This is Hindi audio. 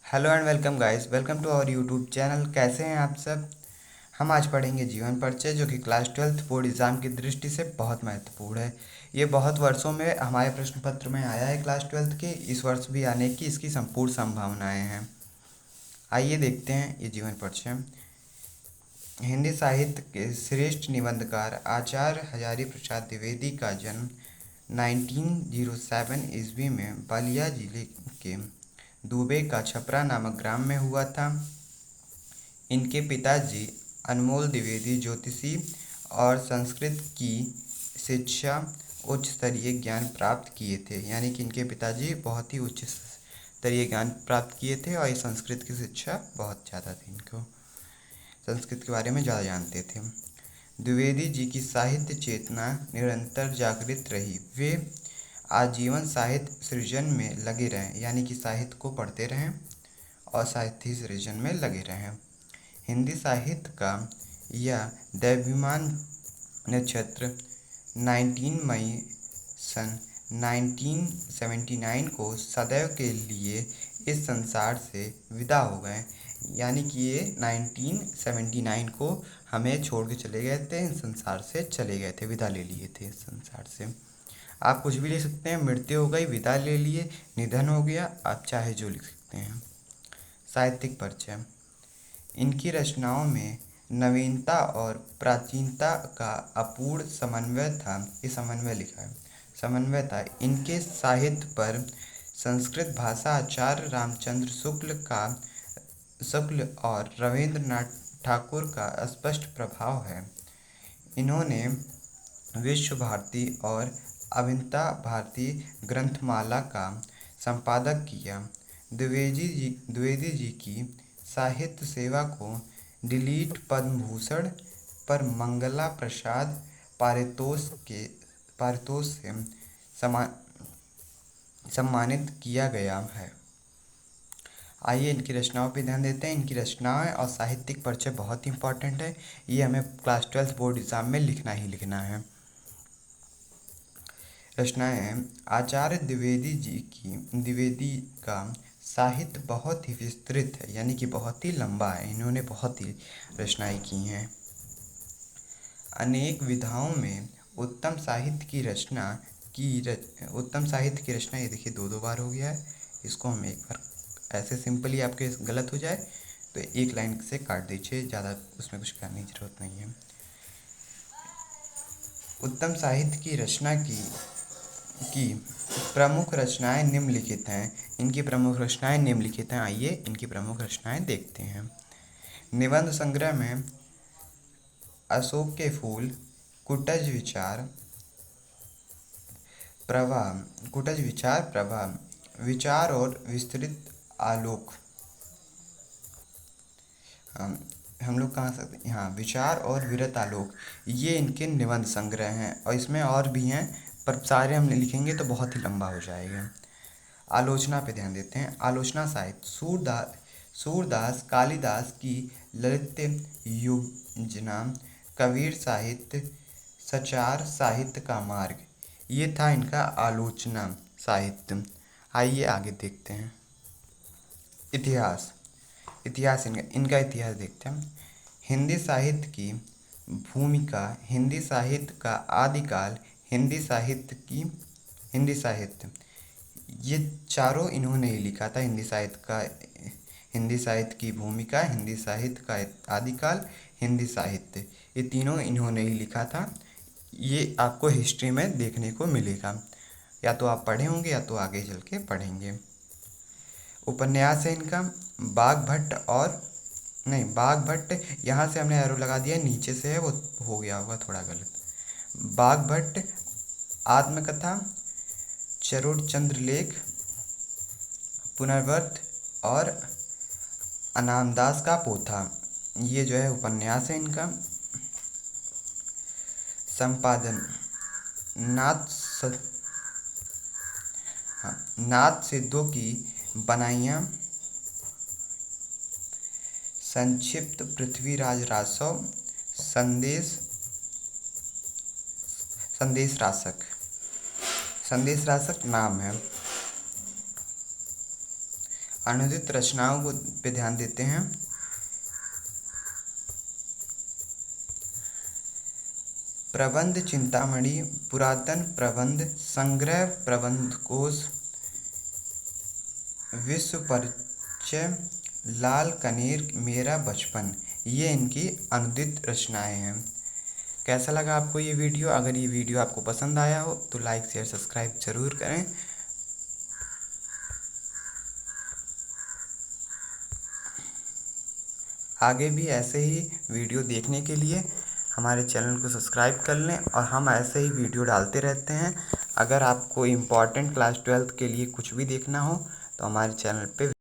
Hello and welcome guys, welcome to our YouTube channel. कैसे हैं आप सब। हम आज पढ़ेंगे जीवन परिचय, जो कि क्लास 12th बोर्ड एग्ज़ाम की दृष्टि से बहुत महत्वपूर्ण है। ये बहुत वर्षों में हमारे प्रश्न पत्र में आया है क्लास 12th के, इस वर्ष भी आने की इसकी संपूर्ण संभावनाएं हैं। आइए देखते हैं ये जीवन परिचय। हिंदी साहित्य के श्रेष्ठ निबंधकार आचार्य हजारी प्रसाद द्विवेदी का जन्म 1907 ईस्वी में बलिया जिले के दुबे का छपरा नामक ग्राम में हुआ था। इनके पिताजी अनमोल द्विवेदी ज्योतिषी और संस्कृत की शिक्षा उच्च स्तरीय ज्ञान प्राप्त किए थे। यानी कि इनके पिताजी बहुत ही उच्च स्तरीय ज्ञान प्राप्त किए थे और ये संस्कृत की शिक्षा बहुत ज़्यादा थी, इनको संस्कृत के बारे में ज़्यादा जानते थे। द्विवेदी जी की साहित्य चेतना निरंतर जागृत रही। वे आजीवन साहित्य सृजन में लगे रहें, यानी कि साहित्य को पढ़ते रहें और साहित्य सृजन में लगे रहें। हिंदी साहित्य का यह दैवीमान नक्षत्र 19 मई सन 1979 को सदैव के लिए इस संसार से विदा हो गए। यानी कि ये 1979 को हमें छोड़ के चले गए थे, इस संसार से चले गए थे, विदा ले लिए थे इस संसार से। आप कुछ भी लिख सकते हैं, मृत्यु हो गई, विदा ले लिए, निधन हो गया, आप चाहे जो लिख सकते हैं। साहित्यिक परिचय। इनकी रचनाओं में नवीनता और प्राचीनता का अपूर्ण समन्वय था। ये समन्वय लिखा है, समन्वय था। इनके साहित्य पर संस्कृत भाषा आचार्य रामचंद्र शुक्ल और रविंद्रनाथ ठाकुर का स्पष्ट प्रभाव है। इन्होंने विश्व भारती और अविंता भारती ग्रंथमाला का संपादन किया। द्विवेदी जी की साहित्य सेवा को दिलीट पद्म भूषण पर मंगला प्रसाद पारितोष से सम्मानित किया गया है। आइए इनकी रचनाओं पर ध्यान देते हैं। इनकी रचनाएं और साहित्यिक परिचय बहुत इंपॉर्टेंट है, ये हमें क्लास 12th बोर्ड एग्जाम में लिखना ही लिखना है। रचनाएं। आचार्य द्विवेदी का साहित्य बहुत ही विस्तृत है, यानी कि बहुत ही लंबा है। इन्होंने बहुत ही रचनाएं की हैं। अनेक विधाओं में उत्तम साहित्य की रचना ये देखिए दो बार हो गया है। इसको हम एक बार ऐसे सिंपली आपके गलत हो जाए तो एक लाइन से काट दीजिए, ज़्यादा उसमें कुछ करने की जरूरत नहीं है। उत्तम साहित्य की रचना की प्रमुख रचनाएं निम्नलिखित हैं। इनकी प्रमुख रचनाएं निम्नलिखित हैं। आइए इनकी प्रमुख रचनाएं देखते हैं। निबंध संग्रह में अशोक के फूल, कुटज विचार प्रवाह, विचार और विस्तृत आलोक। हम लोग कहाँ सकते, यहाँ विचार और विरत आलोक, ये इनके निबंध संग्रह हैं और इसमें और भी हैं, पर सारे हम लिखेंगे तो बहुत ही लंबा हो जाएगा। आलोचना पे ध्यान देते हैं। आलोचना साहित्य। सूरदास कालिदास की ललित योजना, कबीर साहित्य, सचार साहित्य का मार्ग, ये था इनका आलोचना साहित्य। आइए आगे देखते हैं। इतिहास इनका इतिहास देखते हैं। हिंदी साहित्य की भूमिका, हिंदी साहित्य का आदिकाल, हिंदी साहित्य, ये चारों इन्होंने ही लिखा था। हिंदी साहित्य की भूमिका, हिंदी साहित्य का आदिकाल, हिंदी साहित्य, ये तीनों इन्होंने ही लिखा था। ये आपको हिस्ट्री में देखने को मिलेगा, या तो आप पढ़े होंगे या तो आगे चल के पढ़ेंगे। उपन्यास है इनका बाघ भट्ट, यहाँ से हमने एरो लगा दिया, नीचे से है, वो हो गया होगा थोड़ा गलत। बाघ भट्ट, आत्मकथा, चरुर चंद्र लेख, पुनर्वर्त और अनामदास का पोथा, ये जो है उपन्यास है इनका। संपादन नाथ सिद्धों की बनाइयाँ, संक्षिप्त पृथ्वीराज रासव, संदेश रासक नाम है। अनुदित रचनाओं को पे ध्यान देते हैं। प्रबंध चिंतामणि, पुरातन प्रबंध संग्रह, प्रबंधकोश, विश्व परिचय, लाल कनेर, मेरा बचपन, ये इनकी अनुदित रचनाएं हैं। कैसा लगा आपको ये वीडियो? अगर ये वीडियो आपको पसंद आया हो तो लाइक शेयर सब्सक्राइब जरूर करें। आगे भी ऐसे ही वीडियो देखने के लिए हमारे चैनल को सब्सक्राइब कर लें, और हम ऐसे ही वीडियो डालते रहते हैं। अगर आपको इम्पॉर्टेंट क्लास 12th के लिए कुछ भी देखना हो तो हमारे चैनल पे